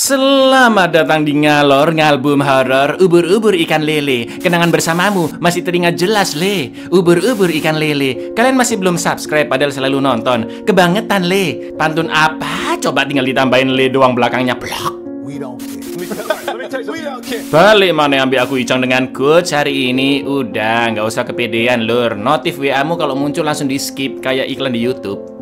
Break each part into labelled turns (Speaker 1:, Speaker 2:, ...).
Speaker 1: Selamat datang di Ngalor Ngalbum Horor Ubur-ubur ikan lele. Kenangan bersamamu masih teringat jelas, Le. Ubur-ubur ikan lele. Kalian masih belum subscribe padahal selalu nonton. Kebangetan, Le. Pantun apa? Coba tinggal ditambahin Le doang belakangnya. Blok. Balik mana ambil aku Icang dengan coach hari ini. Udah, nggak usah kepedean, Lur. Notif WA-mu kalau muncul langsung di skip kayak iklan di YouTube.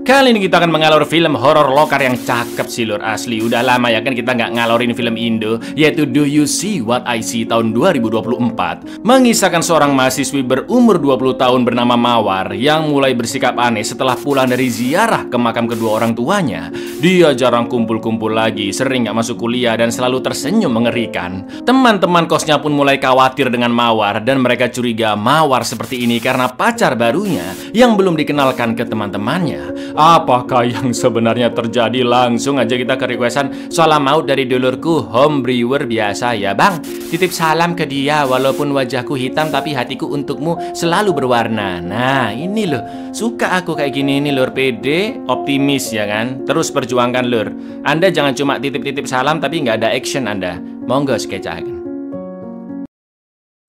Speaker 1: Kali ini kita akan mengalor film horor lokal yang cakep sih, Lur. Asli, udah lama ya kan kita nggak ngalorin film Indo, yaitu Do You See What I See tahun 2024. Mengisahkan seorang mahasiswi berumur 20 tahun bernama Mawar yang mulai bersikap aneh setelah pulang dari ziarah ke makam kedua orang tuanya. Dia jarang kumpul-kumpul lagi, sering nggak masuk kuliah dan selalu tersenyum mengerikan. Teman-teman kosnya pun mulai khawatir dengan Mawar dan mereka curiga Mawar seperti ini karena pacar barunya yang belum dikenalkan ke teman-temannya. Apakah yang sebenarnya terjadi? Langsung aja kita ke requestan salam maut dari dulurku Home Brewer biasa ya, Bang. Titip salam ke dia, walaupun wajahku hitam tapi hatiku untukmu selalu berwarna. Nah ini loh, suka aku kayak gini nih, Lur. Pede, optimis ya kan. Terus perjuangkan, Lur. Anda jangan cuma titip-titip salam tapi nggak ada action Anda. Monggo sketsakan.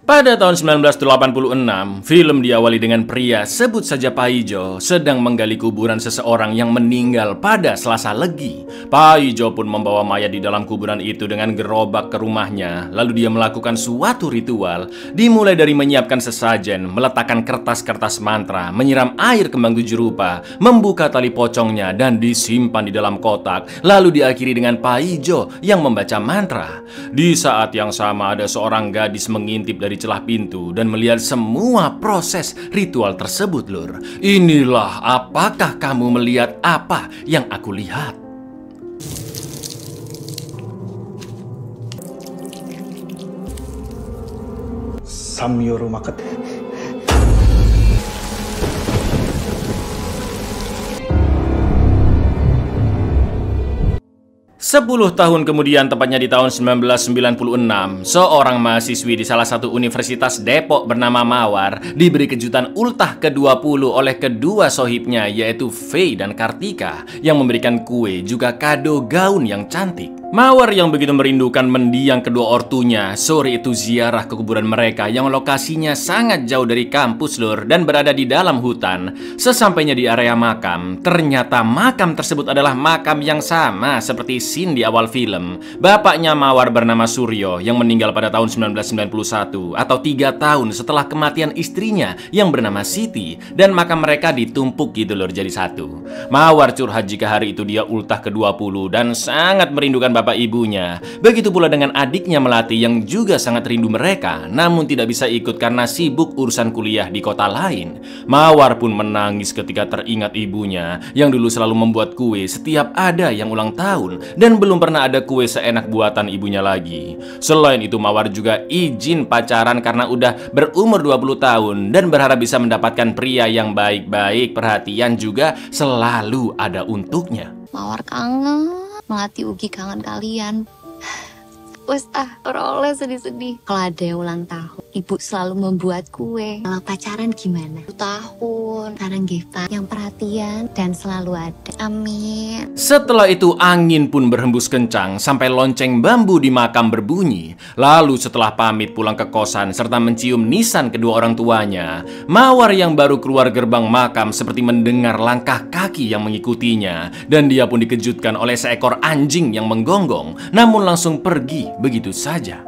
Speaker 1: Pada tahun 1986, film diawali dengan pria, sebut saja Paijo, sedang menggali kuburan seseorang yang meninggal pada Selasa Legi. Paijo pun membawa mayat di dalam kuburan itu dengan gerobak ke rumahnya. Lalu dia melakukan suatu ritual, dimulai dari menyiapkan sesajen, meletakkan kertas-kertas mantra, menyiram air kembang tujuh rupa, membuka tali pocongnya, dan disimpan di dalam kotak. Lalu diakhiri dengan Paijo yang membaca mantra. Di saat yang sama ada seorang gadis mengintip dari celah pintu dan melihat semua proses ritual tersebut, Lur. Inilah, apakah kamu melihat apa yang aku lihat?
Speaker 2: Samyoro Maket.
Speaker 1: 10 tahun kemudian, tepatnya di tahun 1996, seorang mahasiswi di salah satu universitas Depok bernama Mawar diberi kejutan ultah ke-20 oleh kedua sohibnya, yaitu Faye dan Kartika, yang memberikan kue juga kado gaun yang cantik. Mawar yang begitu merindukan mendiang kedua ortunya, sore itu ziarah ke kuburan mereka yang lokasinya sangat jauh dari kampus, Lur, dan berada di dalam hutan. Sesampainya di area makam, ternyata makam tersebut adalah makam yang sama seperti scene di awal film. Bapaknya Mawar bernama Suryo yang meninggal pada tahun 1991 atau 3 tahun setelah kematian istrinya yang bernama Siti, dan makam mereka ditumpuk gitu, Lur, jadi satu. Mawar curhat jika hari itu dia ultah ke-20 dan sangat merindukan bapak ibunya. Begitu pula dengan adiknya Melati yang juga sangat rindu mereka, namun tidak bisa ikut karena sibuk urusan kuliah di kota lain. Mawar pun menangis ketika teringat ibunya yang dulu selalu membuat kue setiap ada yang ulang tahun, dan belum pernah ada kue seenak buatan ibunya lagi. Selain itu, Mawar juga izin pacaran karena udah berumur 20 tahun dan berharap bisa mendapatkan pria yang baik-baik, perhatian juga selalu ada untuknya.
Speaker 3: Mawar kangen, Melati Ugi kangen kalian. Wes oleh sedih-sedih. Kalau ada yang ulang tahun, ibu selalu membuat kue. Kalau pacaran gimana? 1 tahun. Sekarang Gepa yang perhatian dan selalu ada. Amin.
Speaker 1: Setelah itu angin pun berhembus kencang sampai lonceng bambu di makam berbunyi. Lalu setelah pamit pulang ke kosan serta mencium nisan kedua orang tuanya, Mawar yang baru keluar gerbang makam seperti mendengar langkah kaki yang mengikutinya, dan dia pun dikejutkan oleh seekor anjing yang menggonggong, namun langsung pergi begitu saja.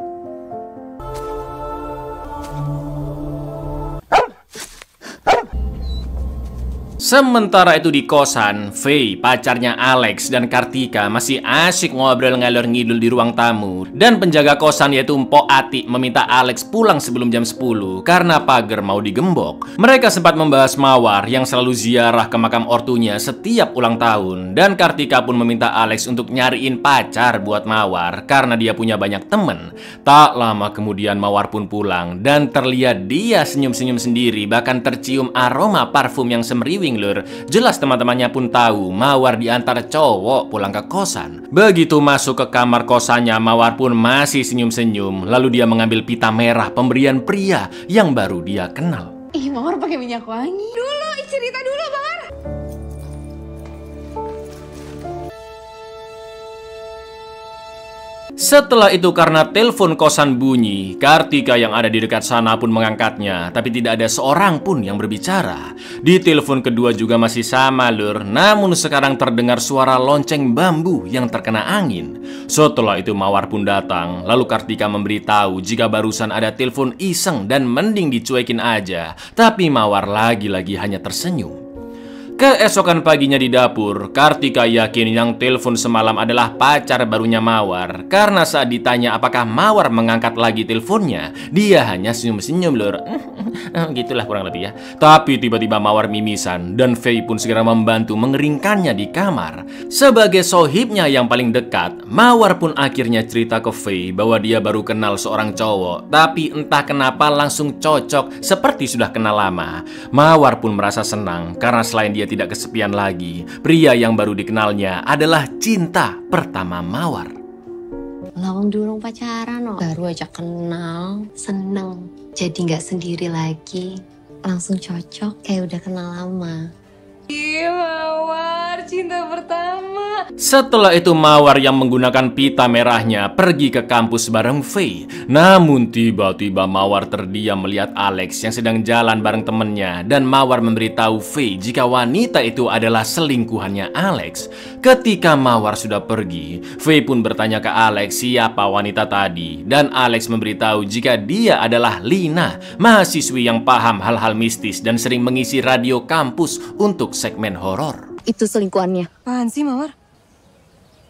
Speaker 1: Sementara itu di kosan, Faye, pacarnya Alex, dan Kartika masih asyik ngobrol ngalor ngidul di ruang tamu. Dan penjaga kosan yaitu Mpok Ati meminta Alex pulang sebelum jam 10 karena pagar mau digembok. Mereka sempat membahas Mawar yang selalu ziarah ke makam ortunya setiap ulang tahun. Dan Kartika pun meminta Alex untuk nyariin pacar buat Mawar karena dia punya banyak temen. Tak lama kemudian Mawar pun pulang dan terlihat dia senyum-senyum sendiri, bahkan tercium aroma parfum yang semriwing, Lur. Jelas teman-temannya pun tahu Mawar diantar cowok pulang ke kosan. Begitu masuk ke kamar kosannya, Mawar pun masih senyum-senyum. Lalu dia mengambil pita merah pemberian pria yang baru dia kenal.
Speaker 4: Ih, Mawar pakai minyak wangi. Dulu cerita dulu, Mawar.
Speaker 1: Setelah itu karena telepon kosan bunyi, Kartika yang ada di dekat sana pun mengangkatnya, tapi tidak ada seorang pun yang berbicara. Di telepon kedua juga masih sama lur, namun sekarang terdengar suara lonceng bambu yang terkena angin. Setelah itu Mawar pun datang, lalu Kartika memberitahu jika barusan ada telepon iseng dan mending dicuekin aja, tapi Mawar lagi-lagi hanya tersenyum. Keesokan paginya di dapur, Kartika yakin yang telepon semalam adalah pacar barunya Mawar. Karena saat ditanya apakah Mawar mengangkat lagi teleponnya, dia hanya senyum-senyum lur. Gitulah kurang lebih ya. Tapi tiba-tiba Mawar mimisan dan Faye pun segera membantu mengeringkannya di kamar. Sebagai sohibnya yang paling dekat, Mawar pun akhirnya cerita ke Faye bahwa dia baru kenal seorang cowok, tapi entah kenapa langsung cocok seperti sudah kenal lama. Mawar pun merasa senang karena selain dia tidak kesepian lagi, pria yang baru dikenalnya adalah cinta pertama Mawar.
Speaker 3: Lawang durung pacaran loh, baru aja kenal, seneng. Jadi nggak sendiri lagi, langsung cocok kayak udah kenal lama.
Speaker 4: Iya Mawar, cinta pertama.
Speaker 1: Setelah itu Mawar yang menggunakan pita merahnya pergi ke kampus bareng Faye. Namun tiba-tiba Mawar terdiam melihat Alex yang sedang jalan bareng temennya. Dan Mawar memberitahu Faye jika wanita itu adalah selingkuhannya Alex. Ketika Mawar sudah pergi, Faye pun bertanya ke Alex siapa wanita tadi. Dan Alex memberitahu jika dia adalah Lina, mahasiswi yang paham hal-hal mistis dan sering mengisi radio kampus untuk segmen horor.
Speaker 3: Itu selingkuhannya.
Speaker 4: Apaan sih Mawar?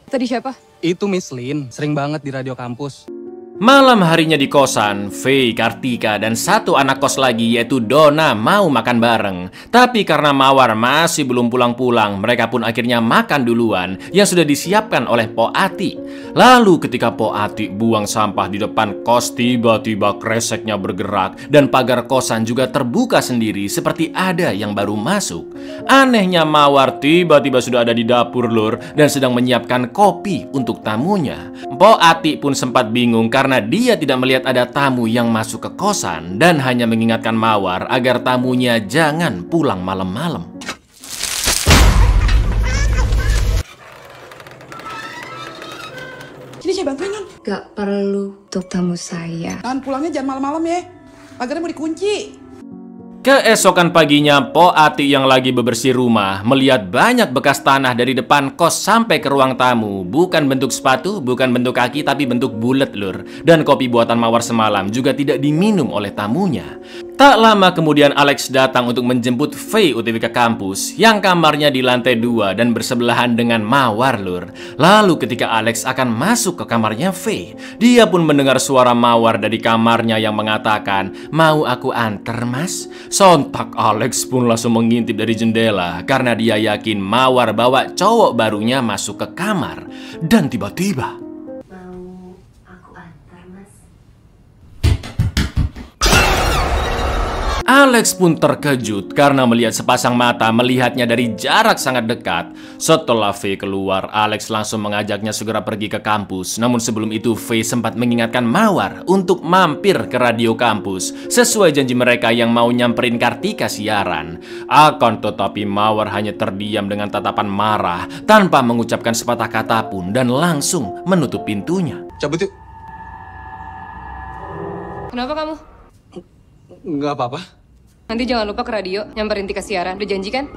Speaker 4: Tadi siapa?
Speaker 5: Itu Miss Lin, sering banget di radio kampus.
Speaker 1: Malam harinya di kosan, Faye, Kartika, dan satu anak kos lagi yaitu Donna mau makan bareng. Tapi karena Mawar masih belum pulang-pulang, mereka pun akhirnya makan duluan yang sudah disiapkan oleh Po Ati. Lalu ketika Po Ati buang sampah di depan kos, tiba-tiba kreseknya bergerak dan pagar kosan juga terbuka sendiri seperti ada yang baru masuk. Anehnya Mawar tiba-tiba sudah ada di dapur lur dan sedang menyiapkan kopi untuk tamunya. Po Ati pun sempat bingung karena dia tidak melihat ada tamu yang masuk ke kosan dan hanya mengingatkan Mawar agar tamunya jangan pulang malam-malam.
Speaker 6: Sini saya bantuin non.
Speaker 3: Gak perlu untuk tamu saya.
Speaker 6: Non pulangnya jangan malam-malam ya. Pagarnya mau dikunci.
Speaker 1: Keesokan paginya, Po Ati yang lagi bebersih rumah melihat banyak bekas tanah dari depan kos sampai ke ruang tamu. Bukan bentuk sepatu, bukan bentuk kaki, tapi bentuk bulat lur. Dan kopi buatan Mawar semalam juga tidak diminum oleh tamunya. Tak lama kemudian Alex datang untuk menjemput Faye OTW ke kampus yang kamarnya di lantai 2 dan bersebelahan dengan Mawar lur. Lalu ketika Alex akan masuk ke kamarnya Faye, dia pun mendengar suara Mawar dari kamarnya yang mengatakan, "Mau aku anter mas?" Sontak Alex pun langsung mengintip dari jendela karena dia yakin Mawar bawa cowok barunya masuk ke kamar. Dan tiba-tiba Alex pun terkejut karena melihat sepasang mata melihatnya dari jarak sangat dekat. Setelah Faye keluar, Alex langsung mengajaknya segera pergi ke kampus. Namun sebelum itu Faye sempat mengingatkan Mawar untuk mampir ke radio kampus sesuai janji mereka yang mau nyamperin Kartika siaran. Akan tetapi Mawar hanya terdiam dengan tatapan marah tanpa mengucapkan sepatah kata pun dan langsung menutup pintunya.
Speaker 5: Cabut yuk.
Speaker 4: Kenapa kamu?
Speaker 5: Nggak apa-apa.
Speaker 4: Nanti jangan lupa ke radio, nyamperin Tika siaran. Udah janji kan?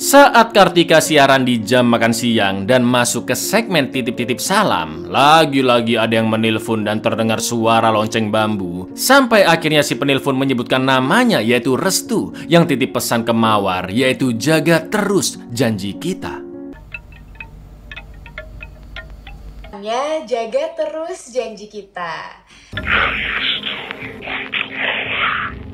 Speaker 1: Saat Kartika siaran di jam makan siang dan masuk ke segmen titip-titip salam, lagi-lagi ada yang menelpon dan terdengar suara lonceng bambu. Sampai akhirnya si penelpon menyebutkan namanya yaitu Restu yang titip pesan ke Mawar yaitu jaga terus janji kita.
Speaker 7: Jaga terus janji kita.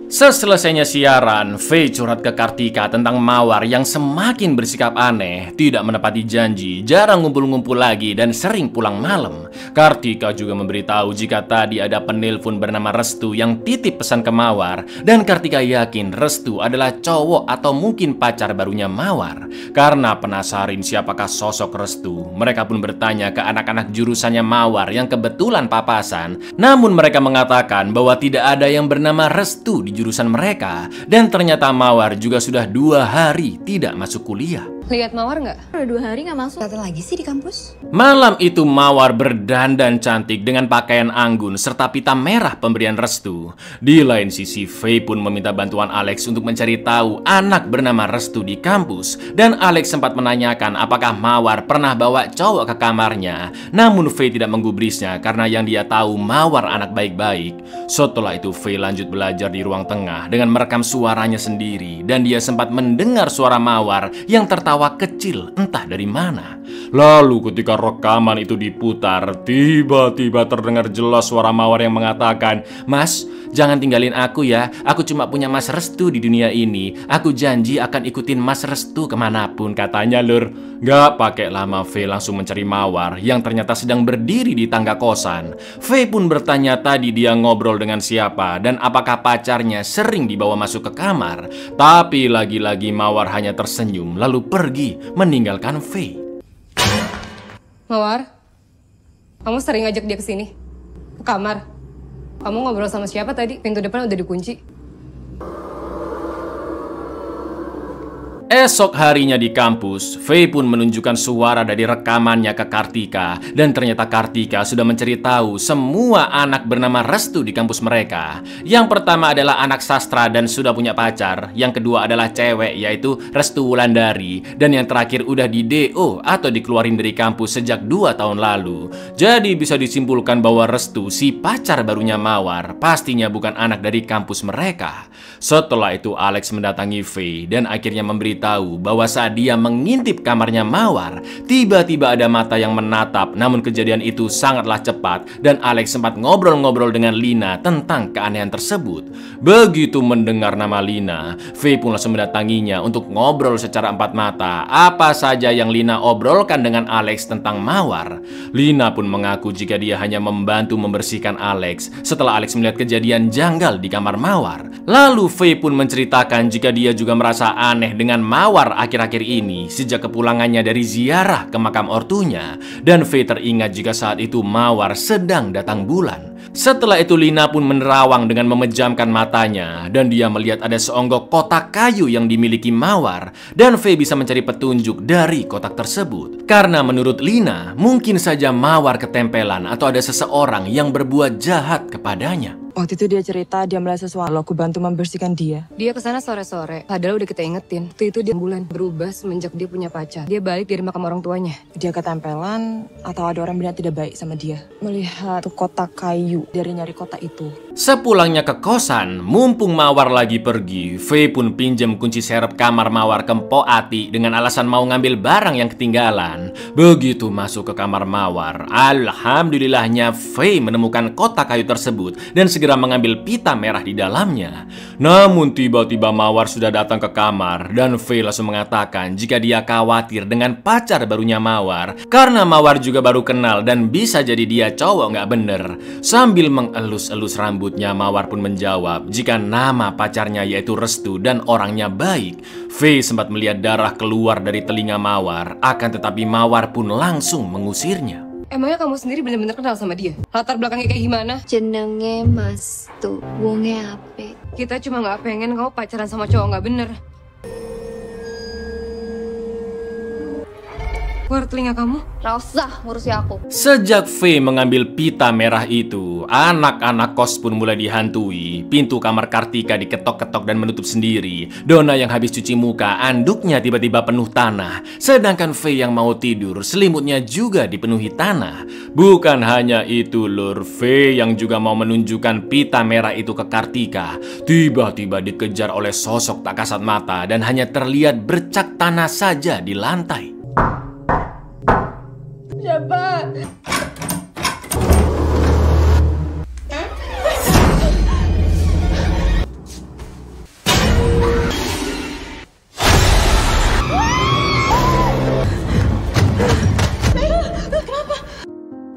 Speaker 1: Seselesainya siaran, Faye curhat ke Kartika tentang Mawar yang semakin bersikap aneh, tidak menepati janji, jarang ngumpul-ngumpul lagi, dan sering pulang malam. Kartika juga memberitahu jika tadi ada penelpon bernama Restu yang titip pesan ke Mawar, dan Kartika yakin Restu adalah cowok atau mungkin pacar barunya Mawar. Karena penasaran siapakah sosok Restu, mereka pun bertanya ke anak-anak jurusannya Mawar yang kebetulan papasan, namun mereka mengatakan bahwa tidak ada yang bernama Restu di jurusan mereka, dan ternyata Mawar juga sudah 2 hari tidak masuk kuliah.
Speaker 4: Lihat Mawar nggak?
Speaker 8: Udah 2 hari nggak masuk. Datang lagi sih di kampus.
Speaker 1: Malam itu Mawar berdandan cantik dengan pakaian anggun serta pita merah pemberian restu. Di lain sisi, Faye pun meminta bantuan Alex untuk mencari tahu anak bernama Restu di kampus. Dan Alex sempat menanyakan apakah Mawar pernah bawa cowok ke kamarnya. Namun Faye tidak menggubrisnya karena yang dia tahu Mawar anak baik-baik. Setelah itu Faye lanjut belajar di ruang tengah dengan merekam suaranya sendiri. Dan dia sempat mendengar suara Mawar yang tertawa kecil entah dari mana. Lalu ketika rekaman itu diputar, tiba-tiba terdengar jelas suara Mawar yang mengatakan, "Mas, jangan tinggalin aku ya. Aku cuma punya Mas Restu di dunia ini. Aku janji akan ikutin Mas Restu kemanapun," katanya lur. Gak pakai lama Faye langsung mencari Mawar yang ternyata sedang berdiri di tangga kosan. Faye pun bertanya tadi dia ngobrol dengan siapa dan apakah pacarnya sering dibawa masuk ke kamar. Tapi lagi-lagi Mawar hanya tersenyum lalu pergi meninggalkan Faye.
Speaker 4: Mawar, kamu sering ngajak dia ke sini? Ke kamar? Kamu ngobrol sama siapa tadi? Pintu depan udah dikunci.
Speaker 1: Esok harinya di kampus, Faye pun menunjukkan suara dari rekamannya ke Kartika. Dan ternyata Kartika sudah mencari tahu semua anak bernama Restu di kampus mereka. Yang pertama adalah anak sastra dan sudah punya pacar. Yang kedua adalah cewek, yaitu Restu Wulandari. Dan yang terakhir udah di DO atau dikeluarin dari kampus sejak 2 tahun lalu. Jadi bisa disimpulkan bahwa Restu, si pacar barunya Mawar, pastinya bukan anak dari kampus mereka. Setelah itu Alex mendatangi Faye dan akhirnya memberitahu bahwa saat dia mengintip kamarnya Mawar, tiba-tiba ada mata yang menatap. Namun kejadian itu sangatlah cepat dan Alex sempat ngobrol-ngobrol dengan Lina tentang keanehan tersebut. Begitu mendengar nama Lina, Faye pun langsung mendatanginya untuk ngobrol secara empat mata. Apa saja yang Lina obrolkan dengan Alex tentang Mawar. Lina pun mengaku jika dia hanya membantu membersihkan Alex setelah Alex melihat kejadian janggal di kamar Mawar. Lalu Faye pun menceritakan jika dia juga merasa aneh dengan Mawar akhir-akhir ini sejak kepulangannya dari ziarah ke makam ortunya. Dan Faye teringat jika saat itu Mawar sedang datang bulan. Setelah itu Lina pun menerawang dengan memejamkan matanya dan dia melihat ada seonggok kotak kayu yang dimiliki Mawar. Dan Faye bisa mencari petunjuk dari kotak tersebut. Karena menurut Lina, mungkin saja Mawar ketempelan atau ada seseorang yang berbuat jahat kepadanya.
Speaker 9: Waktu itu dia cerita dia melihat sesuatu, aku bantu membersihkan dia.
Speaker 4: Dia kesana sore-sore, padahal udah kita ingetin. Waktu itu dia bulan berubah semenjak dia punya pacar. Dia balik dari makam orang tuanya.
Speaker 9: Dia ketempelan atau ada orang bilang tidak baik sama dia. Melihat tuh kotak kayu dari nyari kotak itu.
Speaker 1: Sepulangnya ke kosan, mumpung Mawar lagi pergi, Faye pun pinjam kunci serep kamar Mawar ke Mpok Ati dengan alasan mau ngambil barang yang ketinggalan. Begitu masuk ke kamar Mawar, alhamdulillahnya Faye menemukan kotak kayu tersebut dan segera mengambil pita merah di dalamnya. Namun tiba-tiba Mawar sudah datang ke kamar dan Faye langsung mengatakan jika dia khawatir dengan pacar barunya Mawar karena Mawar juga baru kenal dan bisa jadi dia cowok nggak bener. Sambil mengelus-elus rambutnya, Mawar pun menjawab jika nama pacarnya yaitu Restu dan orangnya baik. Faye sempat melihat darah keluar dari telinga Mawar, akan tetapi Mawar pun langsung mengusirnya.
Speaker 4: Emangnya kamu sendiri benar-benar kenal sama dia? Latar belakangnya kayak gimana?
Speaker 3: Jenenge Mas tuh, wonge ape.
Speaker 4: Kita cuma nggak pengen kamu pacaran sama cowok nggak bener. Keluar telinga kamu.
Speaker 3: Gak usah ngurusi aku.
Speaker 1: Sejak Faye mengambil pita merah itu, anak-anak kos pun mulai dihantui. Pintu kamar Kartika diketok-ketok dan menutup sendiri. Donna yang habis cuci muka, anduknya tiba-tiba penuh tanah. Sedangkan Faye yang mau tidur, selimutnya juga dipenuhi tanah. Bukan hanya itu lur, Faye yang juga mau menunjukkan pita merah itu ke Kartika, tiba-tiba dikejar oleh sosok tak kasat mata dan hanya terlihat bercak tanah saja di lantai.
Speaker 8: Siapa?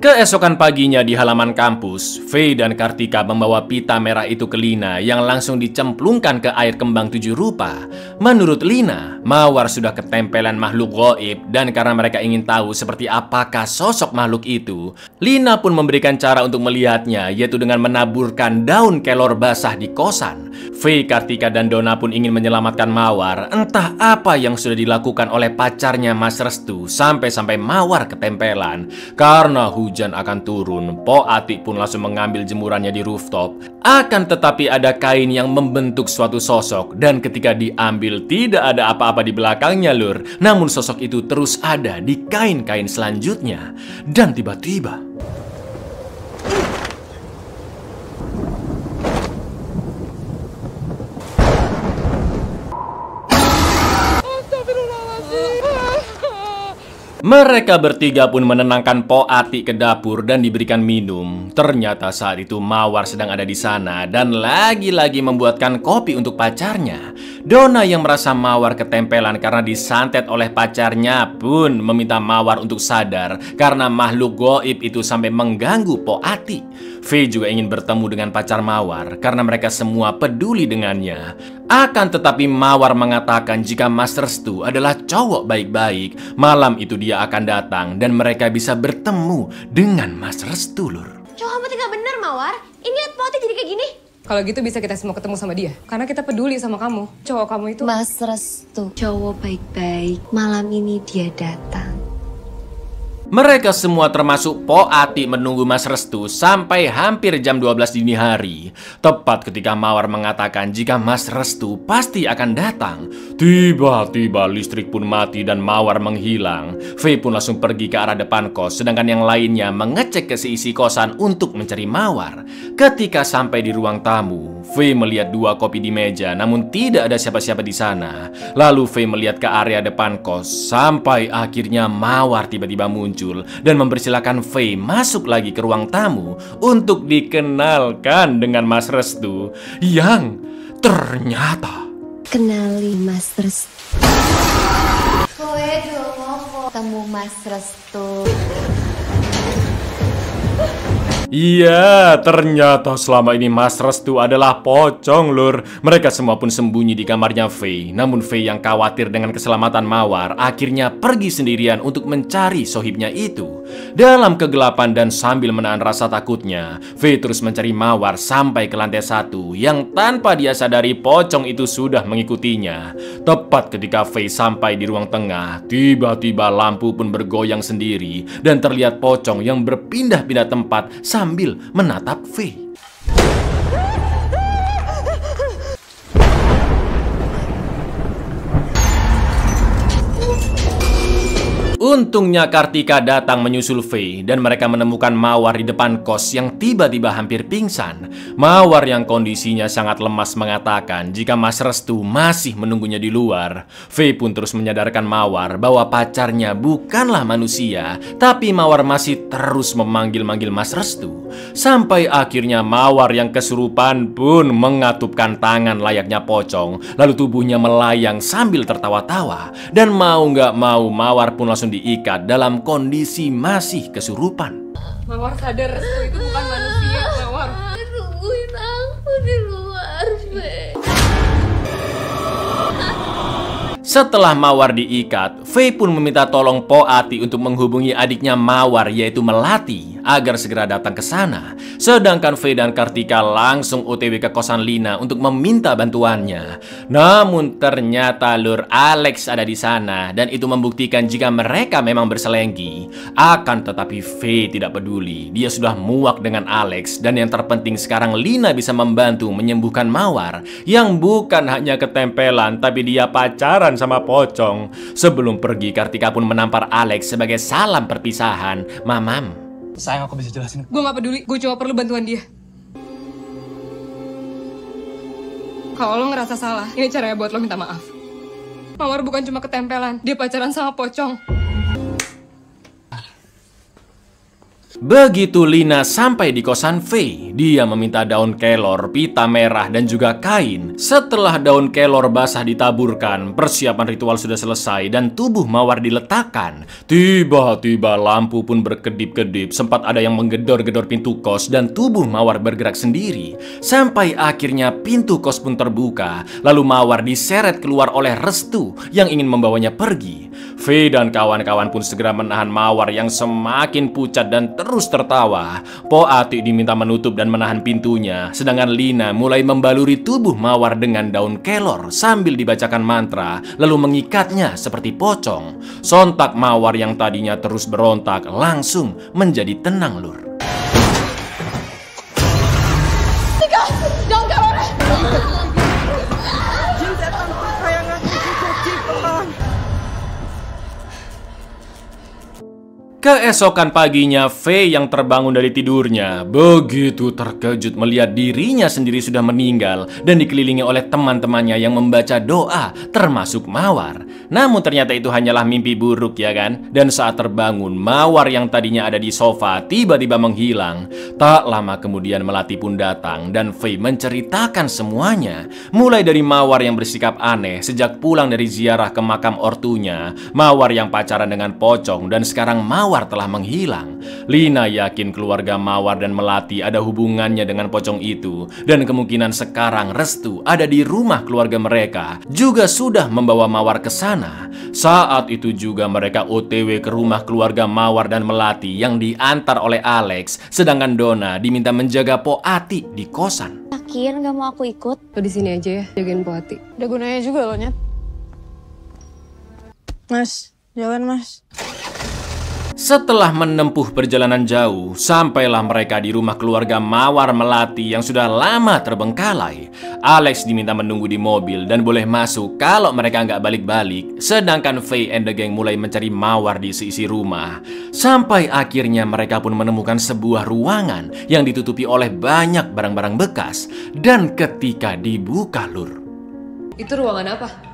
Speaker 1: Keesokan paginya di halaman kampus, Faye dan Kartika membawa pita merah itu ke Lina yang langsung dicemplungkan ke air kembang 7 rupa. Menurut Lina, Mawar sudah ketempelan makhluk gaib dan karena mereka ingin tahu seperti apakah sosok makhluk itu, Lina pun memberikan cara untuk melihatnya yaitu dengan menaburkan daun kelor basah di kosan. Faye, Kartika, dan Donna pun ingin menyelamatkan Mawar. Entah apa yang sudah dilakukan oleh pacarnya Mas Restu sampai Mawar ketempelan. Karena hujan akan turun, Po Ati pun langsung mengambil jemurannya di rooftop. Akan tetapi ada kain yang membentuk suatu sosok, dan ketika diambil tidak ada apa-apa di belakangnya, Lur. Namun sosok itu terus ada di kain-kain selanjutnya. Dan tiba-tiba mereka bertiga pun menenangkan Po Ati ke dapur dan diberikan minum. Ternyata saat itu Mawar sedang ada di sana dan lagi-lagi membuatkan kopi untuk pacarnya. Donna yang merasa Mawar ketempelan karena disantet oleh pacarnya pun meminta Mawar untuk sadar karena makhluk goib itu sampai mengganggu Po Ati. Faye juga ingin bertemu dengan pacar Mawar karena mereka semua peduli dengannya. Akan tetapi Mawar mengatakan jika Mas Restu adalah cowok baik-baik, malam itu dia akan datang dan mereka bisa bertemu dengan Mas Restu, Lur.
Speaker 7: Cowok kamu tinggal bener, Mawar. Ini liat Poti jadi kayak gini.
Speaker 4: Kalau gitu bisa kita semua ketemu sama dia. Karena kita peduli sama kamu. Cowok kamu itu...
Speaker 3: Mas Restu, cowok baik-baik. Malam ini dia datang.
Speaker 1: Mereka semua termasuk Po Ati menunggu Mas Restu sampai hampir jam 12 dini hari. Tepat ketika Mawar mengatakan jika Mas Restu pasti akan datang, tiba-tiba listrik pun mati dan Mawar menghilang. Faye pun langsung pergi ke arah depan kos, sedangkan yang lainnya mengecek ke seisi kosan untuk mencari Mawar. Ketika sampai di ruang tamu, Faye melihat 2 kopi di meja, namun tidak ada siapa-siapa di sana. Lalu Faye melihat ke area depan kos, sampai akhirnya Mawar tiba-tiba muncul dan mempersilahkan Faye masuk lagi ke ruang tamu untuk dikenalkan dengan Mas Restu yang ternyata...
Speaker 3: Kenali Mas Restu.
Speaker 7: Kowe dong,
Speaker 3: Temu Mas Restu.
Speaker 1: Iya, ternyata selama ini Mas Restu adalah pocong, Lur. Mereka semua pun sembunyi di kamarnya Faye. Namun Faye yang khawatir dengan keselamatan Mawar akhirnya pergi sendirian untuk mencari sohibnya itu. Dalam kegelapan dan sambil menahan rasa takutnya, Faye terus mencari Mawar sampai ke lantai 1 yang tanpa dia sadari pocong itu sudah mengikutinya. Tepat ketika Faye sampai di ruang tengah, tiba-tiba lampu pun bergoyang sendiri dan terlihat pocong yang berpindah-pindah tempat sambil menatap Faye. Untungnya Kartika datang menyusul Faye dan mereka menemukan Mawar di depan kos yang tiba-tiba hampir pingsan. Mawar yang kondisinya sangat lemas mengatakan jika Mas Restu masih menunggunya di luar. Faye pun terus menyadarkan Mawar bahwa pacarnya bukanlah manusia, tapi Mawar masih terus memanggil-manggil Mas Restu. Sampai akhirnya Mawar yang kesurupan pun mengatupkan tangan layaknya pocong, lalu tubuhnya melayang sambil tertawa-tawa. Dan mau nggak mau Mawar pun langsung diikat dalam kondisi masih kesurupan.
Speaker 4: Mawar sadar Restu itu bukan manusia, Mawar.
Speaker 7: tungguin aku di luar, Fe.
Speaker 1: Setelah Mawar diikat, Faye pun meminta tolong Po Ati untuk menghubungi adiknya Mawar yaitu Melati agar segera datang ke sana. Sedangkan Faye dan Kartika langsung OTW ke kosan Lina untuk meminta bantuannya. Namun ternyata Lur, Alex ada di sana dan itu membuktikan jika mereka memang berselengki. Akan tetapi Faye tidak peduli. Dia sudah muak dengan Alex dan yang terpenting sekarang Lina bisa membantu menyembuhkan Mawar yang bukan hanya ketempelan tapi dia pacaran sama pocong. Sebelum pergi, Kartika pun menampar Alex sebagai salam perpisahan. Mamam.
Speaker 5: Sayang, aku bisa jelasin.
Speaker 4: Gue gak peduli, gue cuma perlu bantuan dia. Kalau lo ngerasa salah, ini caranya buat lo minta maaf. Mawar bukan cuma ketempelan, dia pacaran sama pocong.
Speaker 1: Begitu Lina sampai di kosan Faye, dia meminta daun kelor, pita merah, dan juga kain. Setelah daun kelor basah ditaburkan, persiapan ritual sudah selesai dan tubuh Mawar diletakkan. Tiba-tiba lampu pun berkedip-kedip, sempat ada yang menggedor-gedor pintu kos dan tubuh Mawar bergerak sendiri. Sampai akhirnya pintu kos pun terbuka, lalu Mawar diseret keluar oleh Restu yang ingin membawanya pergi. Faye dan kawan-kawan pun segera menahan Mawar yang semakin pucat dan terus tertawa. Po Ati diminta menutup dan menahan pintunya, sedangkan Lina mulai membaluri tubuh Mawar dengan daun kelor sambil dibacakan mantra, lalu mengikatnya seperti pocong. Sontak Mawar yang tadinya terus berontak langsung menjadi tenang, Lur. Keesokan paginya, Faye yang terbangun dari tidurnya begitu terkejut melihat dirinya sendiri sudah meninggal dan dikelilingi oleh teman-temannya yang membaca doa, termasuk Mawar. Namun ternyata itu hanyalah mimpi buruk, ya kan? Dan saat terbangun, Mawar yang tadinya ada di sofa tiba-tiba menghilang. Tak lama kemudian Melati pun datang dan Faye menceritakan semuanya. Mulai dari Mawar yang bersikap aneh sejak pulang dari ziarah ke makam ortunya, Mawar yang pacaran dengan pocong, dan sekarang Mawar telah menghilang. Lina yakin keluarga Mawar dan Melati ada hubungannya dengan pocong itu, dan kemungkinan sekarang Restu ada di rumah keluarga mereka, juga sudah membawa Mawar ke sana. Saat itu juga mereka OTW ke rumah keluarga Mawar dan Melati yang diantar oleh Alex, sedangkan Donna diminta menjaga Po Ati di kosan.
Speaker 3: Yakin gak mau aku ikut?
Speaker 4: Lo di sini aja ya, jagain Po Ati.
Speaker 9: Udah gunanya juga lo, Nyet. Mas, jalan Mas.
Speaker 1: Setelah menempuh perjalanan jauh, sampailah mereka di rumah keluarga Mawar Melati yang sudah lama terbengkalai. Alex diminta menunggu di mobil dan boleh masuk kalau mereka nggak balik-balik. Sedangkan Faye and the gang mulai mencari Mawar di seisi rumah. Sampai akhirnya mereka pun menemukan sebuah ruangan yang ditutupi oleh banyak barang-barang bekas. Dan ketika dibuka, Lur,
Speaker 4: Itu ruangan apa?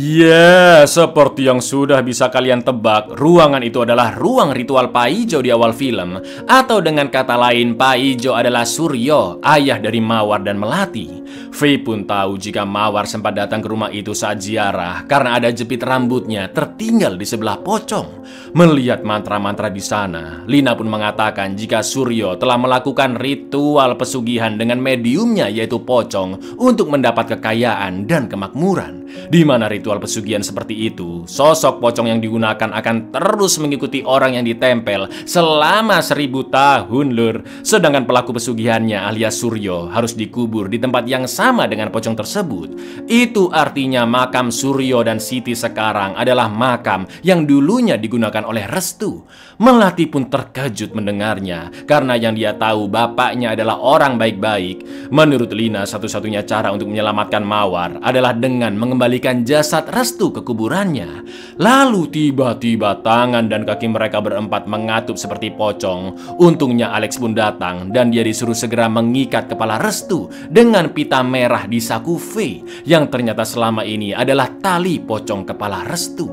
Speaker 1: ya, seperti yang sudah bisa kalian tebak, ruangan itu adalah ruang ritual Paijo di awal film. Atau dengan kata lain, Paijo adalah Suryo, ayah dari Mawar dan Melati. Faye pun tahu jika Mawar sempat datang ke rumah itu saat ziarah karena ada jepit rambutnya tertinggal di sebelah pocong. Melihat mantra-mantra di sana, Lina pun mengatakan jika Suryo telah melakukan ritual pesugihan dengan mediumnya yaitu pocong untuk mendapat kekayaan dan kemakmuran. Di mana ritual pesugihan seperti itu, sosok pocong yang digunakan akan terus mengikuti orang yang ditempel selama 1000 tahun, Lur. Sedangkan pelaku pesugihannya alias Suryo harus dikubur di tempat yang sama dengan pocong tersebut. Itu artinya makam Suryo dan Siti sekarang adalah makam yang dulunya digunakan oleh Restu. Melati pun terkejut mendengarnya karena yang dia tahu bapaknya adalah orang baik-baik. Menurut Lina, satu-satunya cara untuk menyelamatkan Mawar adalah dengan mengembalikan jasad Restu ke kuburannya. Lalu tiba-tiba tangan dan kaki mereka berempat mengatup seperti pocong. Untungnya Alex pun datang dan dia disuruh segera mengikat kepala Restu dengan pita merah di saku Faye yang ternyata selama ini adalah tali pocong kepala Restu.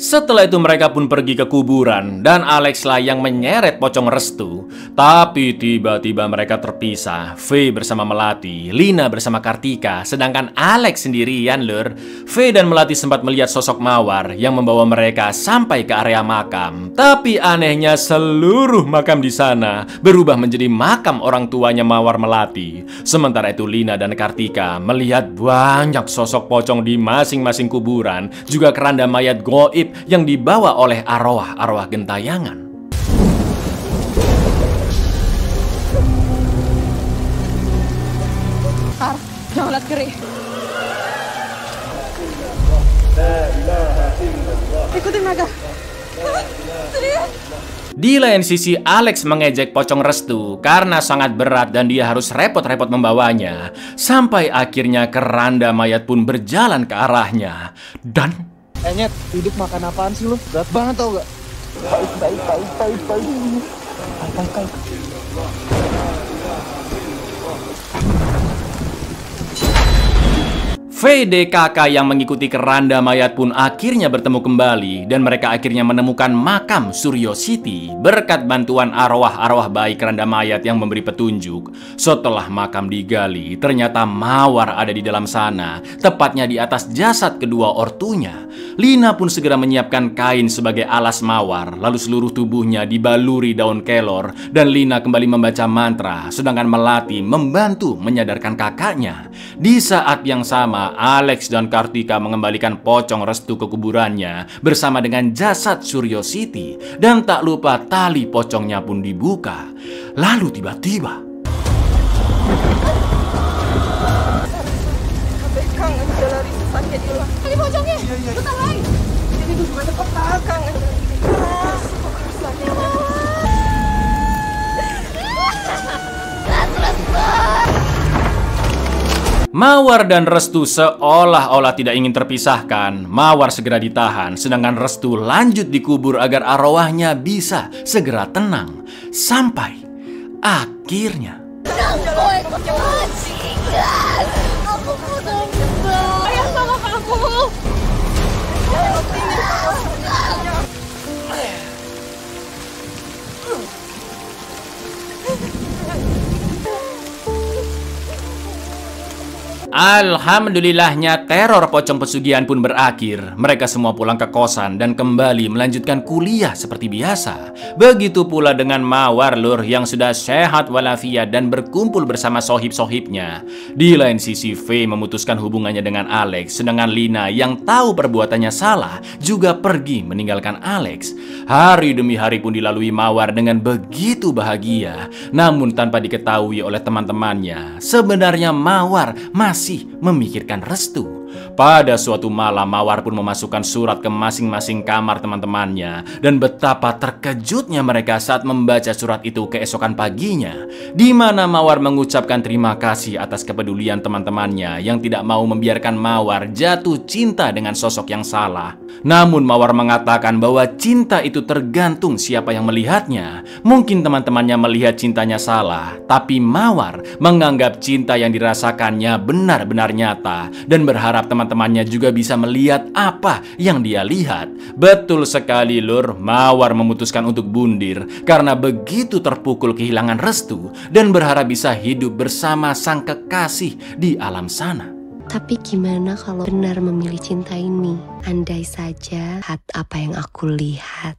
Speaker 1: Setelah itu mereka pun pergi ke kuburan dan Alex lah yang menyeret pocong Restu. Tapi tiba-tiba mereka terpisah. Faye bersama Melati, Lina bersama Kartika, sedangkan Alex sendirian, Lur. Faye dan Melati sempat melihat sosok Mawar yang membawa mereka sampai ke area makam. Tapi anehnya seluruh makam di sana berubah menjadi makam orang tuanya Mawar Melati. Sementara itu Lina dan Kartika melihat banyak sosok pocong di masing-masing kuburan, juga keranda mayat goib yang dibawa oleh arwah-arwah gentayangan.
Speaker 9: Jangan lihat kiri. Ikutin mereka.
Speaker 1: Di lain sisi, Alex mengejek pocong Restu karena sangat berat dan dia harus repot-repot membawanya. Sampai akhirnya keranda mayat pun berjalan ke arahnya. Dan
Speaker 5: Nyet, hidup makan apaan sih lu? Berat banget tau gak? Baik.
Speaker 1: VDKK yang mengikuti keranda mayat pun akhirnya bertemu kembali dan mereka akhirnya menemukan makam Suryo Siti berkat bantuan arwah-arwah baik keranda mayat yang memberi petunjuk. Setelah makam digali, ternyata Mawar ada di dalam sana, tepatnya di atas jasad kedua ortunya. Lina pun segera menyiapkan kain sebagai alas Mawar, lalu seluruh tubuhnya dibaluri daun kelor dan Lina kembali membaca mantra, sedangkan Melati membantu menyadarkan kakaknya. Di saat yang sama, Alex dan Kartika mengembalikan pocong Restu ke kuburannya bersama dengan jasad Suryo Siti, dan tak lupa tali pocongnya pun dibuka. Lalu tiba-tiba
Speaker 9: Ini pocongnya, bentar lagi. Ini tuh bukan tempat kangen.
Speaker 1: Mawar dan Restu seolah-olah tidak ingin terpisahkan. Mawar segera ditahan, sedangkan Restu lanjut dikubur agar arwahnya bisa segera tenang. Sampai akhirnya
Speaker 7: Aku butuh ayah sama kamu.
Speaker 1: Alhamdulillahnya teror pocong pesugihan pun berakhir. Mereka semua pulang ke kosan dan kembali melanjutkan kuliah seperti biasa. Begitu pula dengan Mawar lur yang sudah sehat walafiat dan berkumpul bersama sohib-sohibnya. Di lain sisi V memutuskan hubungannya dengan Alex, sedangkan Lina yang tahu perbuatannya salah juga pergi meninggalkan Alex. Hari demi hari pun dilalui Mawar dengan begitu bahagia. Namun tanpa diketahui oleh teman-temannya, sebenarnya Mawar masih memikirkan Restu. Pada suatu malam, Mawar pun memasukkan surat ke masing-masing kamar teman-temannya, dan betapa terkejutnya mereka saat membaca surat itu keesokan paginya, di mana Mawar mengucapkan terima kasih atas kepedulian teman-temannya yang tidak mau membiarkan Mawar jatuh cinta dengan sosok yang salah. Namun Mawar mengatakan bahwa cinta itu tergantung siapa yang melihatnya. Mungkin teman-temannya melihat cintanya salah, tapi Mawar menganggap cinta yang dirasakannya benar-benar nyata dan berharap teman-temannya juga bisa melihat apa yang dia lihat. Betul sekali lur, Mawar memutuskan untuk bundir karena begitu terpukul kehilangan Restu dan berharap bisa hidup bersama sang kekasih di alam sana.
Speaker 10: Tapi gimana kalau benar memilih cinta ini? Andai saja apa yang aku lihat.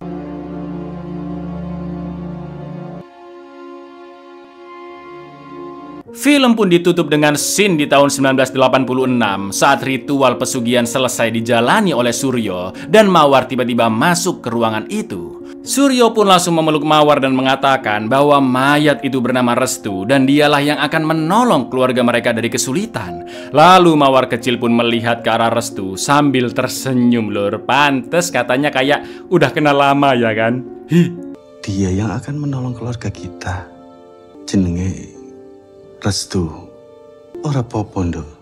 Speaker 1: Film pun ditutup dengan scene di tahun 1986 saat ritual pesugihan selesai dijalani oleh Suryo dan Mawar tiba-tiba masuk ke ruangan itu. Suryo pun langsung memeluk Mawar dan mengatakan bahwa mayat itu bernama Restu dan dialah yang akan menolong keluarga mereka dari kesulitan. Lalu Mawar kecil pun melihat ke arah Restu sambil tersenyum lur. Pantes katanya kayak udah kenal lama ya kan?
Speaker 2: Dia yang akan menolong keluarga kita. Jenenge Restu, ora popo nduk.